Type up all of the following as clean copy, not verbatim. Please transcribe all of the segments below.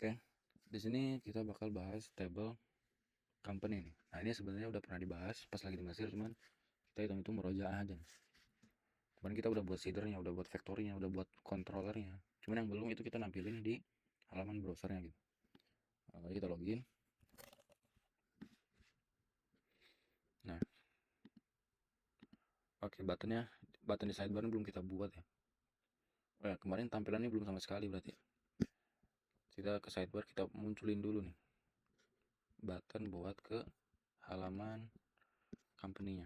Oke, di sini kita bakal bahas table company nih. Nah, ini sebenarnya udah pernah dibahas pas lagi di Mesir, cuman kita hitung-hitung merojaah aja. Cuman kita udah buat seedernya, udah buat factory-nya, udah buat controllernya. Cuman yang belum itu kita nampilin di halaman browsernya gitu. Nah, kita login. Nah, oke, button di sidebar belum kita buat ya. Oh ya, kemarin tampilannya belum sama sekali berarti. Kita ke sidebar, kita munculin dulu nih button buat ke halaman company-nya.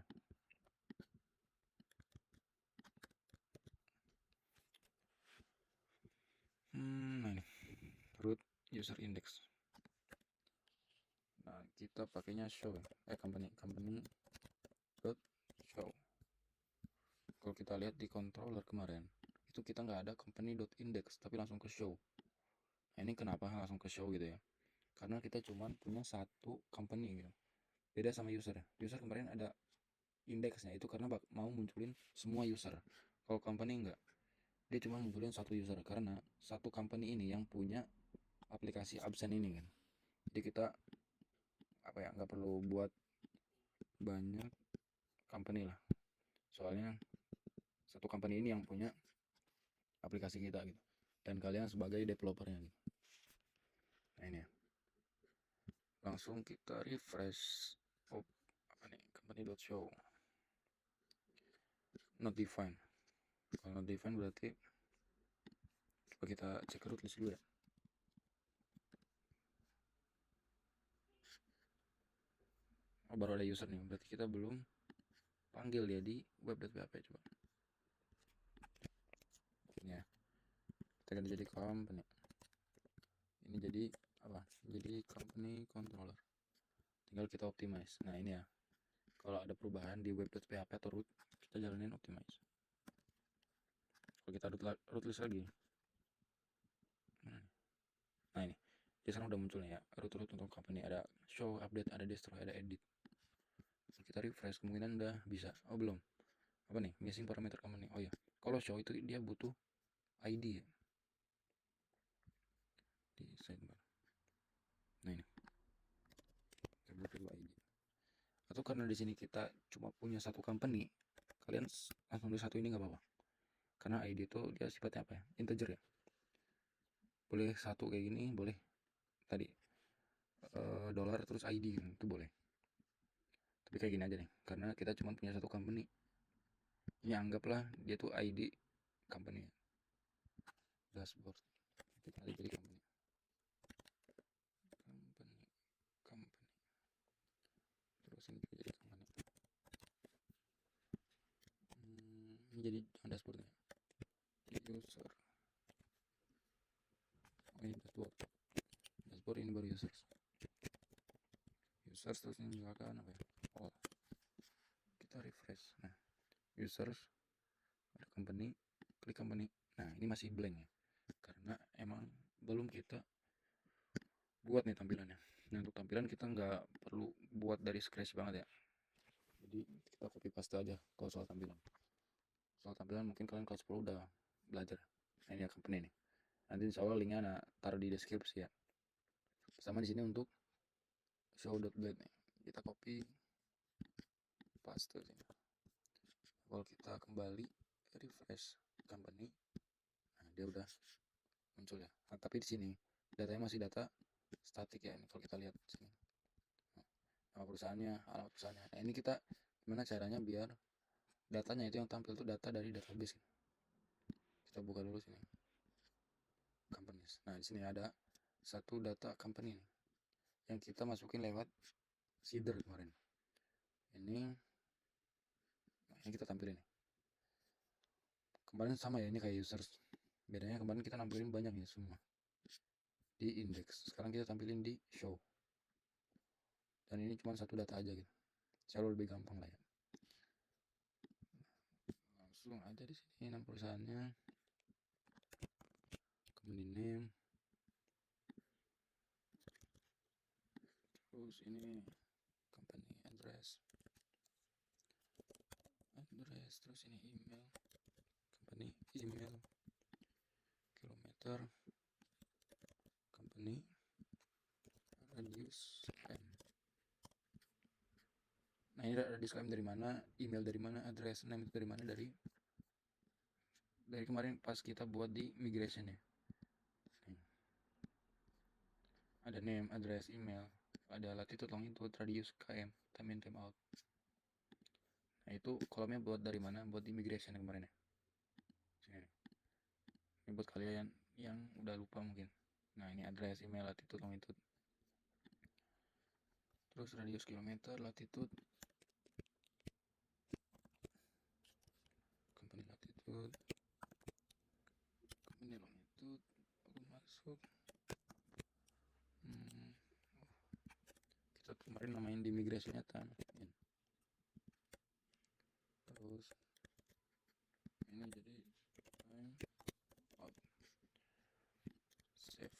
Nah ini root user index. Nah, kita pakainya show company dot show. Kalau kita lihat di controller kemarin itu kita nggak ada company dot index tapi langsung ke show. Nah, ini kenapa langsung ke show gitu ya, karena kita cuma punya satu company gitu, beda sama user kemarin ada indeksnya, itu karena mau munculin semua user. Kalau company enggak, dia cuma munculin satu user karena satu company ini yang punya aplikasi absen ini kan. Jadi kita nggak perlu buat banyak company lah, soalnya satu company ini yang punya aplikasi kita gitu, dan kalian sebagai developernya gitu. Nah ini ya, langsung kita refresh. Company.show not defined. Kalau not defined berarti coba kita cek root list dulu ya. Baru ada user nih, berarti kita belum panggil dia di web.php. Coba ini ya, kita ganti jadi company. Ini jadi apa? Jadi company controller. Tinggal kita optimize. Nah ini ya, kalau ada perubahan di web.php atau root, kita jalanin optimize. Kalau kita root list lagi, nah ini dia sekarang udah muncul ya, root untuk company, ada show, update, ada destroy, ada edit. Kita refresh, kemungkinan udah bisa. Oh belum, apa nih, missing parameter company. Oh ya, kalau show itu dia butuh ID ya, di sidebar. Nah ini kita butuh ID, atau karena di sini kita cuma punya satu company, kalian langsung di satu ini nggak apa-apa, karena ID itu dia sifatnya apa ya, integer ya. Boleh satu kayak gini, boleh tadi dollar terus ID itu boleh. Tapi kayak gini aja nih, karena kita cuma punya satu company. Ini anggaplah dia tuh ID company, dashboard, kita jadi company, terus ini jadi company. Ini jadi dashboardnya, user. Ini dashboard ini baru users terus ini misalkan apa ya, all. Kita refresh. Nah, users, ada company, klik company. Nah ini masih blank ya, karena emang belum kita buat nih tampilannya. Nah untuk tampilan kita nggak perlu buat dari scratch banget ya, jadi kita copy paste aja. Kalau soal tampilan mungkin kalian kelas 10 udah belajar. Nah ini ya company nih, nanti insya Allah linknya taruh di deskripsi ya. Sama di sini untuk show.get nih, kita copy paste sini. Kalau kita kembali refresh company, nah dia udah muncul ya. Nah, tapi di sini datanya masih data statik ya. Ini kalau kita lihat di sini, nama perusahaannya, alamat perusahaannya. Nah ini kita gimana caranya biar datanya itu yang tampil itu data dari database. Kita buka dulu sini companies. Nah di sini ada satu data company nih, yang kita masukin lewat seeder kemarin. Ini kita tampilin nih. Kemarin sama ya, ini kayak users. Bedanya kemarin kita nampilin banyak ya semua di index, sekarang kita tampilin di show. Dan ini cuma satu data aja gitu, selalu lebih gampang lah ya. Langsung aja di sini nama perusahaannya, company name, terus ini company address, terus ini email, company email, kilometer, company company radius M. Nah, ini radius M dari mana, email dari mana, address name itu dari mana, dari kemarin pas kita buat di migration ya. Ada name, address, email, ada latitude, longitude, radius, km, time in, time out. Nah, itu kolomnya buat dari mana, buat di migration yang kemarin ya. Ini buat kalian yang udah lupa mungkin. Nah, ini address, email, latitude, longitude. Terus radius kilometer, latitude, company latitude, company longitude. Aku masuk. Kita kemarin namain di migrasinya time in. Terus ini jadi time out. Save.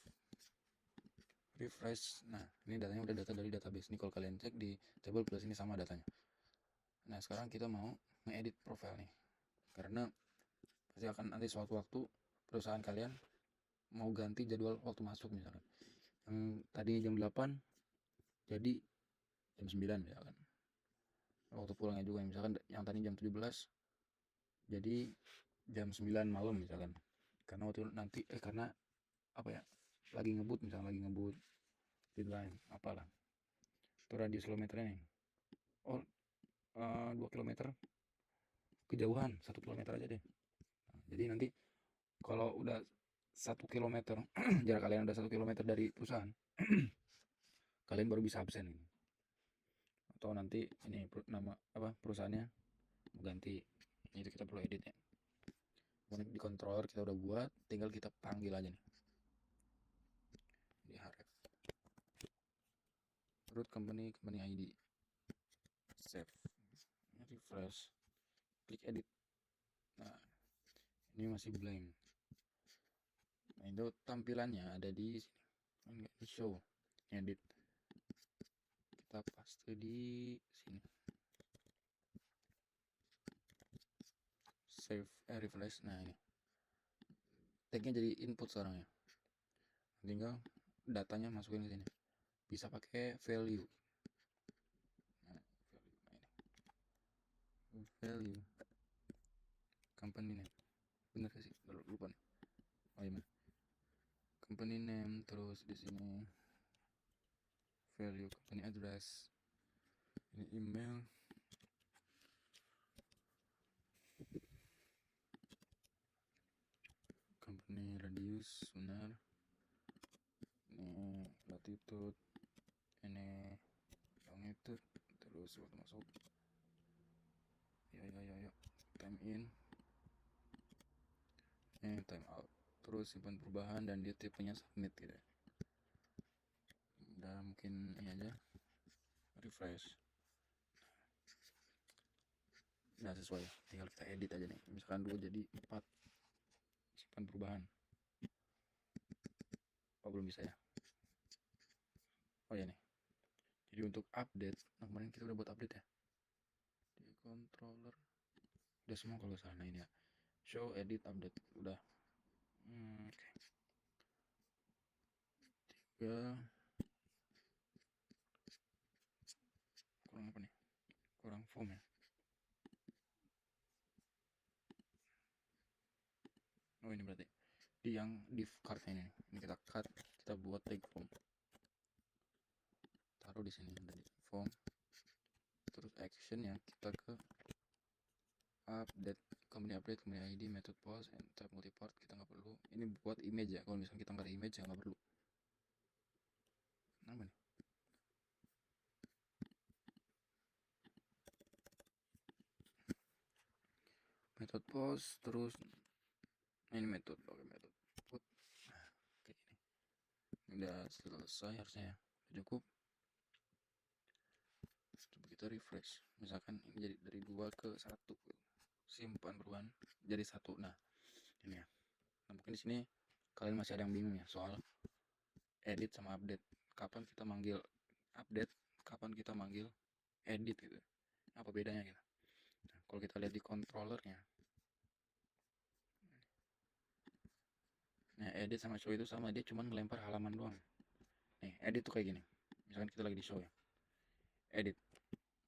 Refresh. Nah, ini datanya udah data dari database. Ini kalau kalian cek di table plus ini sama datanya. Nah, sekarang kita mau ngedit profile nih. Karena pasti akan nanti suatu waktu perusahaan kalian mau ganti jadwal waktu masuk misalkan. Yang tadi jam 8 jadi jam 9 misalkan. Waktu pulangnya juga misalkan yang tadi jam 17 jadi jam 9 malam misalkan. Karena waktu nanti karena apa ya? Lagi ngebut misalkan, lagi ngebut deadline apalah. Itu radius kilometernya nih. Oh, 2 km kejauhan, 1 km aja deh. Nah, jadi nanti kalau udah 1 km jarak kalian udah 1 km dari perusahaan kalian baru bisa absen ini. Atau nanti ini nama apa perusahaannya mau ganti, itu kita perlu edit ya. Kemudian di controller kita udah buat, tinggal kita panggil aja nih di href root company ID, save, refresh, klik edit. Nah, ini masih blank. Nah, itu tampilannya ada di sini, di show, edit, kita paste di sini, save, refresh. Nah, ini tagnya jadi input sekarang ya, tinggal datanya masukin ke sini, bisa pakai value. Nah, value company name, bener gak sih, lupa nih. Oh iya, company name, terus di sini value company address, ini email, company radius, benar, ini latitude, ini longitude, terus waktu masuk, ya time in, ini time out, terus simpan perubahan dan dia tipenya submit gitu ya. Udah, mungkin ini aja, refresh. Nah, sesuai, tinggal kita edit aja nih, misalkan dulu jadi 4, simpan perubahan. Oh, belum bisa ya. Oh ya nih, jadi untuk update, nah kemarin kita udah buat update ya di controller, udah semua kalau salah. Nah, ini ya, show, edit, update, udah. Oke. 3 kurang apa nih, kurang form ya. Oh, ini berarti di yang div cardnya ini kita cut, kita buat tag form, taruh di sini tadi form, terus action ya kita ke update, company update, company ID, method post, and type multipart kita nggak perlu. Ini buat image ya, kalau misalnya kita nggak ada image ya nggak perlu. Kenapa nih? Method post, terus ini metode, oke, metode put. Nah, kayak gini udah selesai harusnya ya, udah cukup. Coba kita refresh, misalkan ini jadi dari 2 ke 1, simpan perubahan jadi 1. Nah, ini ya. Nah, mungkin di sini kalian masih ada yang bingung ya soal edit sama update, kapan kita manggil update, kapan kita manggil edit gitu, apa bedanya gitu. Nah, kalau kita lihat di controllernya, nah edit sama show itu sama, dia cuma ngelempar halaman doang. edit tuh kayak gini. Misalkan kita lagi di show ya, edit.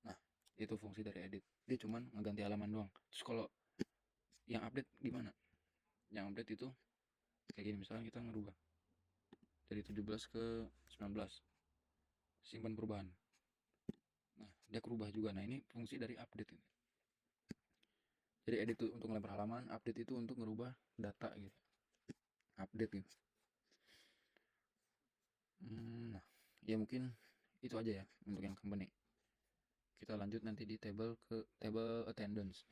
Nah, itu fungsi dari edit. Dia cuman ngeganti halaman doang. Terus kalau yang update gimana? Yang update itu kayak gini, misalkan kita ngerubah dari 17 ke 19, simpan perubahan. Nah, dia kerubah juga. Nah, ini fungsi dari update ini. Jadi edit itu untuk ngelempar halaman, update itu untuk ngerubah data gitu. Update gitu. Nah, ya mungkin itu aja ya untuk yang company. Kita lanjut nanti di table attendance.